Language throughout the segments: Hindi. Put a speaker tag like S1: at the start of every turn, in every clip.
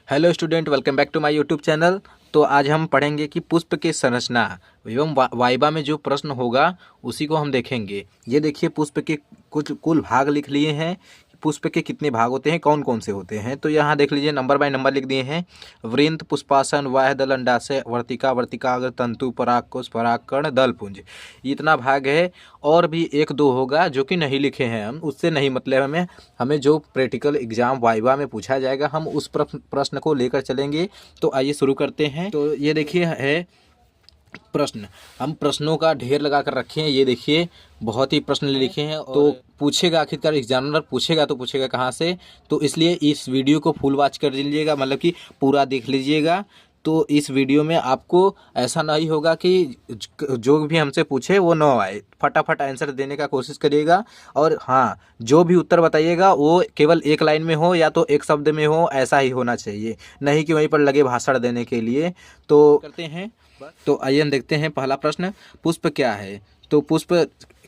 S1: Hello student, welcome back to my YouTube channel. तो आज हम पढ़ेंगे कि पुष्प की संरचना एवं वाइबा में जो प्रश्न होगा उसी को हम देखेंगे। ये देखिए, पुष्प के कुछ कुल भाग लिख लिए हैं। पुष्प के कितने भाग होते हैं, कौन कौन से होते हैं, तो यहाँ देख लीजिए, नंबर बाय नंबर लिख दिए हैं। वृंत, पुष्पासन, वाह्यदल, अंडाशय, वर्तिका, वर्तिकाग्र, तंतु, परागकोश, परागकण, दलपुंज। इतना भाग है। और भी एक दो होगा जो कि नहीं लिखे हैं हम, उससे नहीं मतलब हमें हमें जो प्रैक्टिकल एग्जाम वाइवा में पूछा जाएगा हम उस प्रश्न को लेकर चलेंगे। तो आइए शुरू करते हैं। तो ये देखिए है प्रश्न। हम प्रश्नों का ढेर लगा कर रखे हैं। ये देखिए, बहुत ही प्रश्न लिखे हैं। तो पूछेगा, आखिरकार एग्जामिनर पूछेगा तो पूछेगा कहाँ से। तो इसलिए इस वीडियो को फुल वॉच कर लीजिएगा, मतलब कि पूरा देख लीजिएगा। तो इस वीडियो में आपको ऐसा नहीं होगा कि जो भी हमसे पूछे वो ना आए, फटाफट आंसर देने का कोशिश करिएगा। और हाँ, जो भी उत्तर बताइएगा वो केवल एक लाइन में हो या तो एक शब्द में हो, ऐसा ही होना चाहिए, नहीं कि वहीं पर लगे भाषण देने के लिए। तो करते हैं। तो आइए हम देखते हैं पहला प्रश्न। पुष्प क्या है? तो पुष्प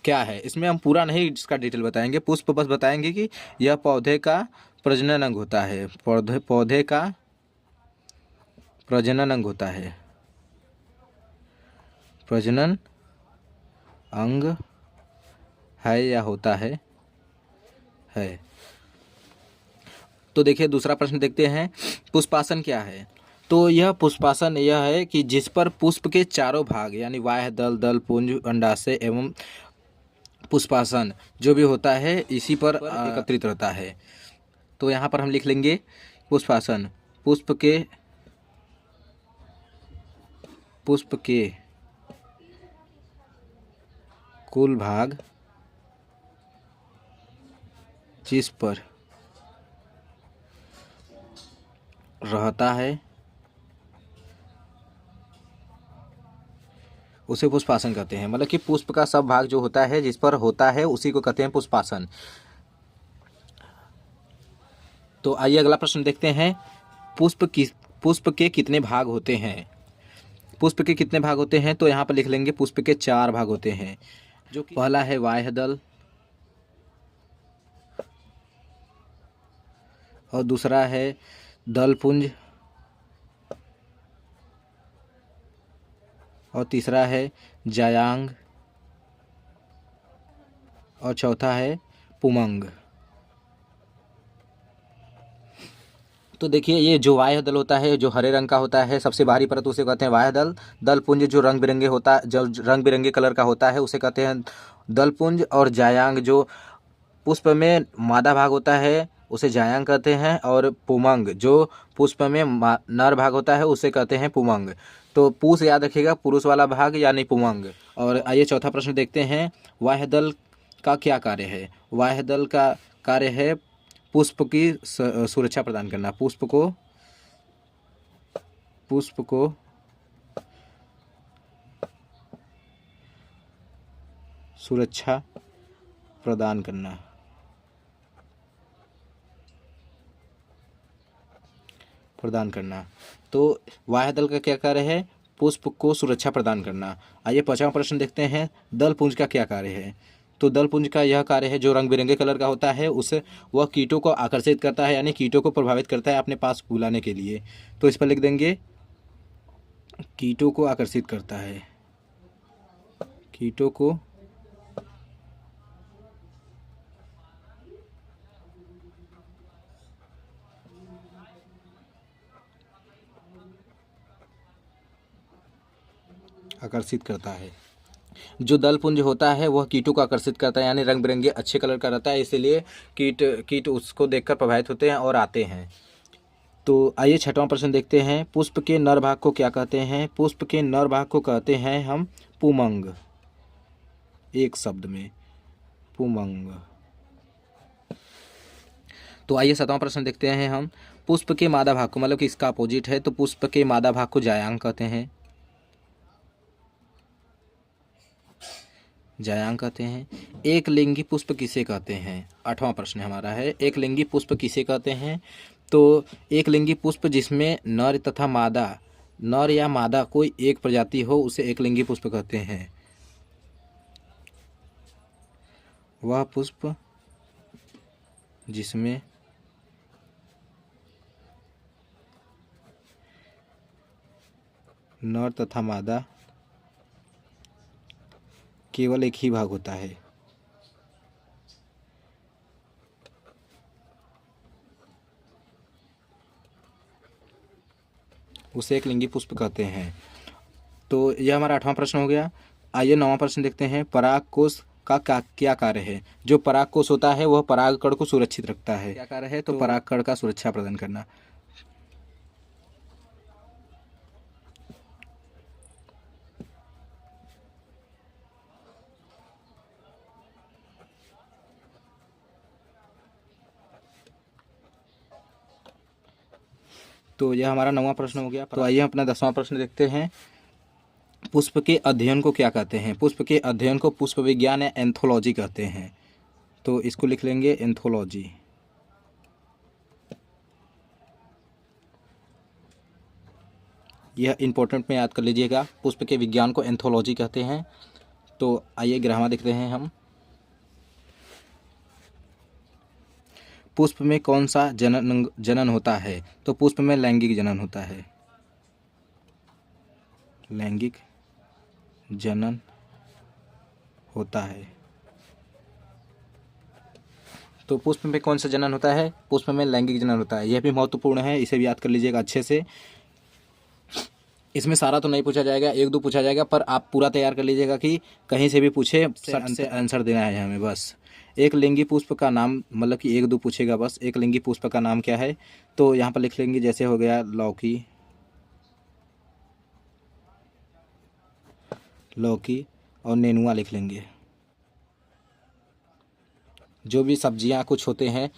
S1: क्या है, इसमें हम पूरा नहीं इसका डिटेल बताएंगे, पुष्प बस बताएंगे कि यह पौधे का प्रजनन अंग होता है। पौधे का प्रजनन अंग होता है। प्रजनन अंग है या होता है। तो देखिए, दूसरा प्रश्न देखते हैं। पुष्पासन क्या है? तो यह पुष्पासन यह है कि जिस पर पुष्प के चारों भाग यानी बाह्य दल, दल पुंज, अंडाशय एवं पुष्पासन जो भी होता है इसी पर एकत्रित रहता है। तो यहाँ पर हम लिख लेंगे पुष्पासन। पुष्प के कुल भाग जिस पर रहता है उसे पुष्पासन कहते हैं। मतलब कि पुष्प का सब भाग जो होता है जिस पर होता है उसी को कहते हैं पुष्पासन। तो आइए अगला प्रश्न देखते हैं। पुष्प के कितने भाग होते हैं? पुष्प के कितने भाग होते हैं? तो यहाँ पर लिख लेंगे पुष्प के 4 भाग होते हैं। जो कि पहला है बाह्य दल, और दूसरा है दलपुंज, और तीसरा है जायांग, और चौथा है पुमंग। तो देखिए, ये जो बाह्य दल होता है जो हरे रंग का होता है, सबसे बाहरी परत, उसे कहते हैं बाह्य दल। दलपुंज जो रंग बिरंगे होता जो रंग बिरंगे कलर का होता है उसे कहते हैं दलपुंज। और जायांग जो पुष्प में मादा भाग होता है उसे जायांग कहते हैं। और पुमंग जो पुष्प में नर भाग होता है उसे कहते हैं पुमंग। तो पुष याद रखिएगा, पुरुष वाला भाग यानी पुमंग। और आइए चौथा प्रश्न देखते हैं। बाह्य दल का क्या कार्य है? बाह्य दल का कार्य है पुष्प की सुरक्षा प्रदान करना। पुष्प को सुरक्षा प्रदान करना। तो बाह्य दल का क्या कार्य है? पुष्प को सुरक्षा प्रदान करना। आइए पांचवा प्रश्न देखते हैं। दल पुंज का क्या कार्य है? तो दल पुंज का यह कार्य है, जो रंग बिरंगे कलर का होता है उसे वह कीटों को आकर्षित करता है, यानी कीटों को प्रभावित करता है अपने पास बुलाने के लिए। तो इस पर लिख देंगे कीटों को आकर्षित करता है। कीटों को आकर्षित करता है। जो दलपुंज होता है वह कीटों को आकर्षित करता है, यानी रंग बिरंगे अच्छे कलर का रहता है, इसीलिए कीट उसको देखकर प्रभावित होते हैं और आते हैं। तो आइए छठवां प्रश्न देखते हैं। पुष्प के नर भाग को क्या कहते हैं? पुष्प के नर भाग को कहते हैं हम पुमंग। एक शब्द में, पुमंग। तो आइए सातवां प्रश्न देखते हैं हम। पुष्प के मादा भाग को, मतलब कि इसका अपोजिट है, तो पुष्प के मादा भाग को जायांग कहते हैं। जायांग कहते हैं। एक लिंगी पुष्प किसे कहते हैं? आठवां प्रश्न हमारा है, एक लिंगी पुष्प किसे कहते हैं? तो एक लिंगी पुष्प जिसमें नर तथा मादा, नर या मादा कोई एक प्रजाति हो उसे एक लिंगी पुष्प कहते हैं। वह पुष्प जिसमें नर तथा मादा केवल एक ही भाग होता है। उसे एक लिंगी पुष्प कहते हैं। तो यह हमारा 8वां प्रश्न हो गया। आइए 9वां प्रश्न देखते हैं। परागकोश का क्या कार्य है? जो परागकोश होता है वह परागकण को सुरक्षित रखता है। क्या कार्य है? तो परागकण का सुरक्षा प्रदान करना। तो यह हमारा 9वां प्रश्न हो गया। तो आइए अपना 10वां प्रश्न देखते हैं। पुष्प के अध्ययन को क्या कहते हैं? पुष्प के अध्ययन को पुष्प विज्ञान या एंथोलॉजी कहते हैं। तो इसको लिख लेंगे एंथोलॉजी। यह इंपॉर्टेंट में याद कर लीजिएगा। पुष्प के विज्ञान को एंथोलॉजी कहते हैं। तो आइए ग्रामर देखते हैं हम। पुष्प में कौन सा जनन होता है? तो पुष्प में लैंगिक जनन होता है। लैंगिक जनन होता है। तो पुष्प में कौन सा जनन होता है? पुष्प में लैंगिक जनन होता है। यह भी महत्वपूर्ण है, इसे भी याद कर लीजिएगा अच्छे से। इसमें सारा तो नहीं पूछा जाएगा, 1-2 पूछा जाएगा, पर आप पूरा तैयार कर लीजिएगा कि कहीं से भी पूछे आंसर देना है हमें बस। एक लिंगी पुष्प का नाम, मतलब कि 1-2 पूछेगा बस। एक लिंगी पुष्प का नाम क्या है? तो यहाँ पर लिख लेंगे, जैसे हो गया लौकी और नेनुआ लिख लेंगे। जो भी सब्जियां कुछ होते हैं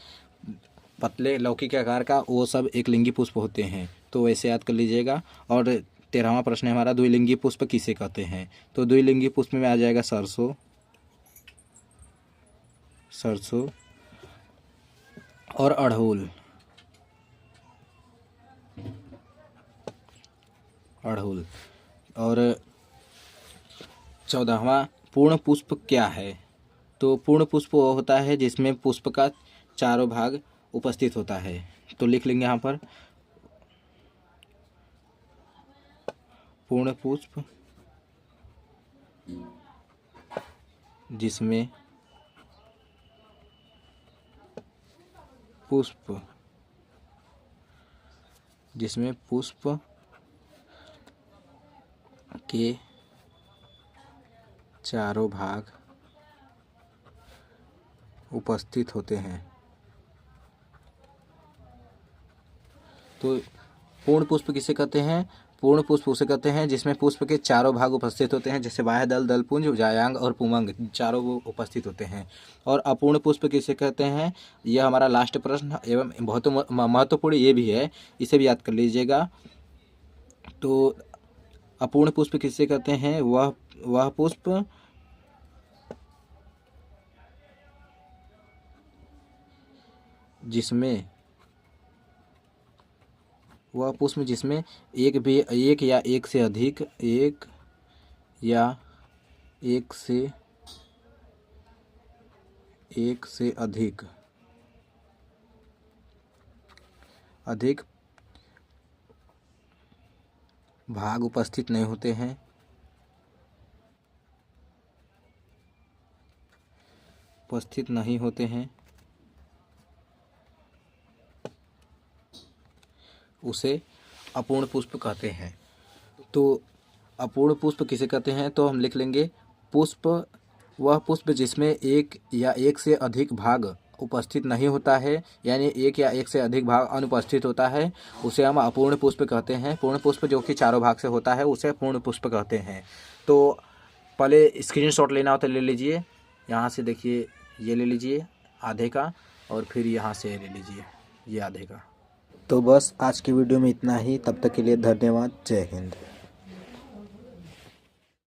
S1: पतले लौकी के आकार का, वो सब एक लिंगी पुष्प होते हैं। तो वैसे याद कर लीजिएगा। और 13वां प्रश्न है हमारा, द्विलिंगी पुष्प किसे कहते हैं? तो द्विलिंगी पुष्प में आ जाएगा सरसों और अड़हुल। और 14वां, पूर्ण पुष्प क्या है? तो पूर्ण पुष्प वो होता है जिसमें पुष्प का चारों भाग उपस्थित होता है। तो लिख लेंगे यहाँ पर, पूर्ण पुष्प जिसमें पुष्प के चारों भाग उपस्थित होते हैं। तो पूर्ण पुष्प किसे कहते हैं? पूर्ण पुष्प उसे कहते हैं जिसमें पुष्प के चारों भाग उपस्थित होते हैं, जैसे बाह्य दल, दलपुंज, जायांग और पुमंग, चारों वो उपस्थित होते हैं। और अपूर्ण पुष्प किसे कहते हैं? यह हमारा लास्ट प्रश्न एवं बहुत महत्वपूर्ण ये भी है, इसे भी याद कर लीजिएगा। तो अपूर्ण पुष्प किसे कहते हैं? वह पुष्प जिसमें एक या एक से अधिक भाग उपस्थित नहीं होते हैं, उसे अपूर्ण पुष्प कहते हैं। तो अपूर्ण पुष्प किसे कहते हैं? तो हम लिख लेंगे, वह पुष्प जिसमें एक या एक से अधिक भाग उपस्थित नहीं होता है, यानी एक या एक से अधिक भाग अनुपस्थित होता है, उसे हम अपूर्ण पुष्प कहते हैं। पूर्ण पुष्प जो कि चारों भाग से होता है उसे पूर्ण पुष्प कहते हैं। तो पहले स्क्रीनशॉट लेना हो तो ले लीजिए, यहाँ से देखिए, ये ले लीजिए आधे का, और फिर यहाँ से ले लीजिए ये आधे का। तो बस आज की वीडियो में इतना ही। तब तक के लिए धन्यवाद। जय हिंद।